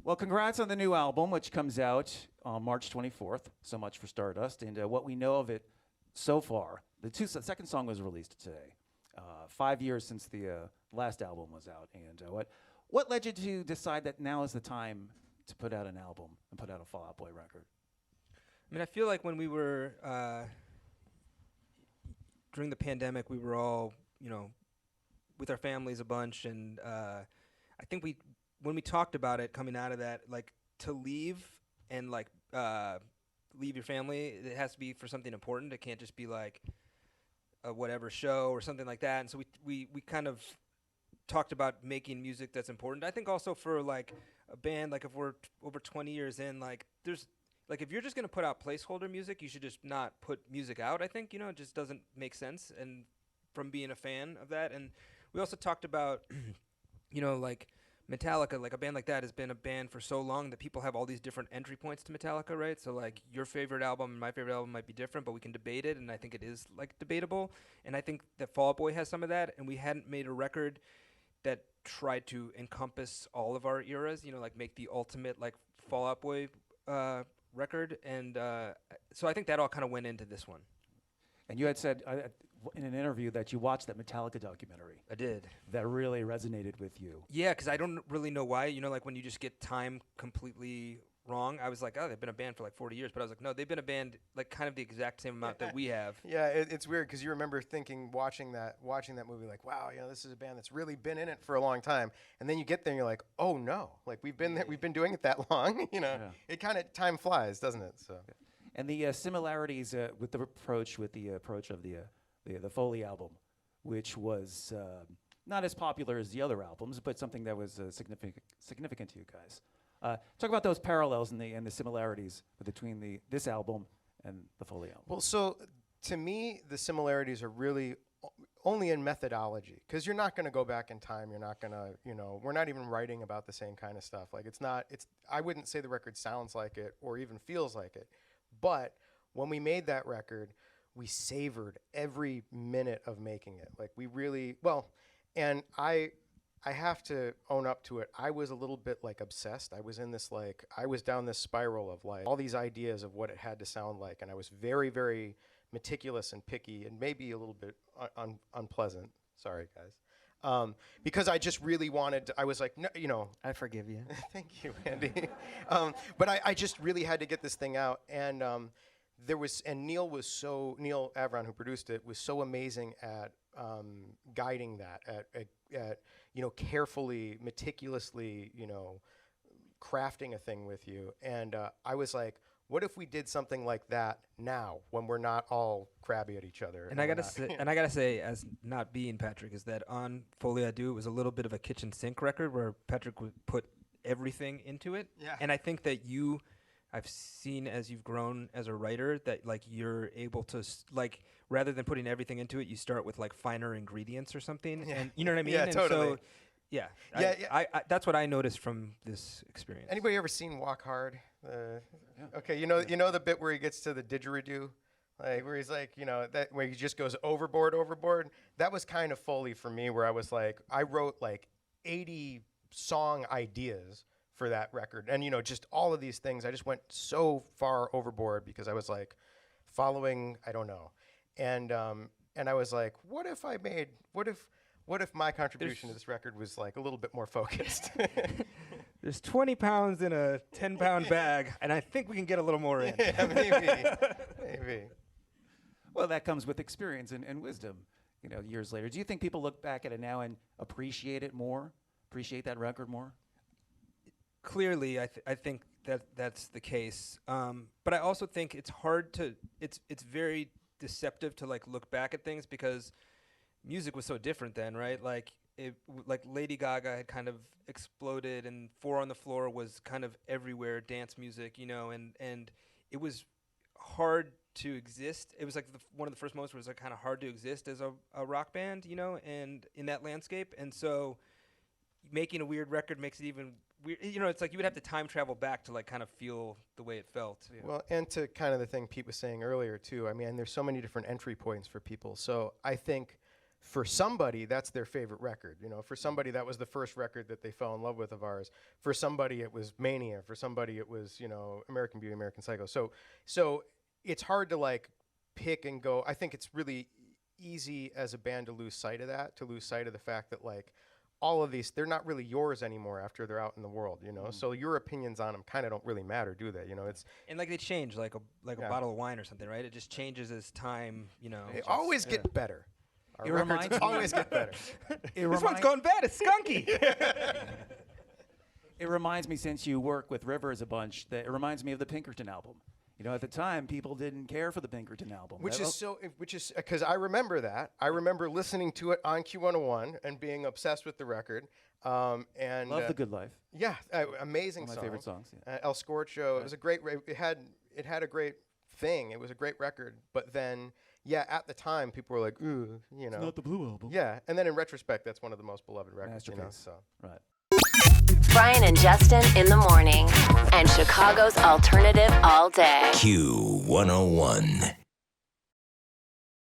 Well, congrats on the new album, which comes out on March 24th. So much for Stardust. And what we know of it so far, the second song was released today. 5 years since the last album was out. And what led you to decide that now is the time to put out an album and put out a Fall Out Boy record? I mean, I feel like when we were during the pandemic, we were all, with our families a bunch, and I think when we talked about it coming out of that, like to leave and leave your family, it has to be for something important. It can't just be like a whatever show or something like that. And so we kind of talked about making music that's important. I think also for like a band, like if we're over 20 years in, like there's like if you're just gonna put out placeholder music, you should just not put music out. I think it just doesn't make sense. And from being a fan of that, and we also talked about like Metallica, like a band like that has been a band for so long that people have all these different entry points to Metallica, right? So like your favorite album and my favorite album might be different, but we can debate it, and I think it is like debatable. And I think that Fall Out Boy has some of that, and we hadn't made a record that tried to encompass all of our eras, like make the ultimate like Fall Out Boy record. And so I think that all kind of went into this one. And you had said in an interview that you watched that Metallica documentary. I did. That really resonated with you. Yeah, because I don't really know why. Like when you just get time completely wrong. I was like, oh, they've been a band for like 40 years. But I was like, no, they've been a band like kind of the exact same amount that we have. Yeah, it's weird because you remember thinking, watching that movie, like, wow, this is a band that's really been in it for a long time. And then you get there and you're like, oh no, like we've been there, we've been doing it that long. It kind of time flies, doesn't it? So. And the similarities with the approach of the Folie album, which was not as popular as the other albums, but something that was significant to you guys. Talk about those parallels and the similarities between this album and the Folie album. Well, so to me, the similarities are really only in methodology, because you're not going to go back in time. You're not going to, we're not even writing about the same kind of stuff. Like I wouldn't say the record sounds like it or even feels like it. But when we made that record, we savored every minute of making it. Like we really, and I have to own up to it. I was a little bit like obsessed. I was in this I was down this spiral of like all these ideas of what it had to sound like. And I was very, very meticulous and picky and maybe a little bit unpleasant. Sorry, guys. Because I just really wanted to, I was like, no, I forgive you. Thank you, Andy. But I just really had to get this thing out. And Neil Avron, who produced it, was so amazing at guiding that, at carefully, meticulously, crafting a thing with you. And I was like, what if we did something like that now, when we're not all crabby at each other? And I gotta say, as not being Patrick, is that on Folie it was a little bit of a kitchen sink record where Patrick would put everything into it. Yeah. And I think that I've seen as you've grown as a writer that like you're able to rather than putting everything into it, you start with like finer ingredients or something. Yeah. And you know what I mean? Yeah, and totally. So, yeah. I that's what I noticed from this experience. Anybody ever seen Walk Hard? Okay, you know the bit where he gets to the didgeridoo, like where he's like, that where he just goes overboard. That was kind of Foley for me, where I was like, I wrote like 80 song ideas for that record, and just all of these things. I just went so far overboard because I was like following, I don't know, and I was like, what if my contribution to this record was like a little bit more focused? There's 20 pounds in a 10-pound bag, and I think we can get a little more in. Yeah, maybe. Well, that comes with experience and wisdom, years later. Do you think people look back at it now and appreciate that record more? Clearly, I think that's the case. But I also think it's hard to, it's very deceptive to like look back at things because music was so different then, right? Like Lady Gaga had kind of exploded, and Four on the Floor was kind of everywhere, dance music, and it was hard to exist. It was like one of the first moments where it was like kind of hard to exist as a rock band, and in that landscape. And so making a weird record makes it even weird. It's like you would have to time travel back to like kind of feel the way it felt. Well, and to kind of the thing Pete was saying earlier too, I mean, there's so many different entry points for people. So I think for somebody, that's their favorite record. You know, for somebody, that was the first record that they fell in love with of ours. For somebody, it was Mania. For somebody, it was, you know, American Beauty, American Psycho. So it's hard to like pick and go. I think it's really easy as a band to lose sight of that, to lose sight of the fact that like all of these, they're not really yours anymore after they're out in the world, you know. So your opinions on them kind of don't really matter, do they? You know, it's And like they change, like a bottle of wine or something, right? It just changes as time, you know. they always get better. Our It records reminds me- always get better. This one's going bad. It's skunky. It reminds me, since you work with Rivers a bunch, that it reminds me of the Pinkerton album. You know, at the time, people didn't care for the Pinkerton album. Which That- is because I remember that. I remember listening to it on Q101 and being obsessed with the record. And Love The Good Life. Yeah, amazing One of song. my favorite songs. Yeah. El Scorcho. It was a great. It had a great thing. It was a great record. But then, yeah, at the time, people were like, "Ooh," you know. Not the Blue Album. Yeah, and then in retrospect, that's one of the most beloved records. You know, Masterpiece. so. Right. Brian and Justin in the morning. And Chicago's alternative all day. Q101.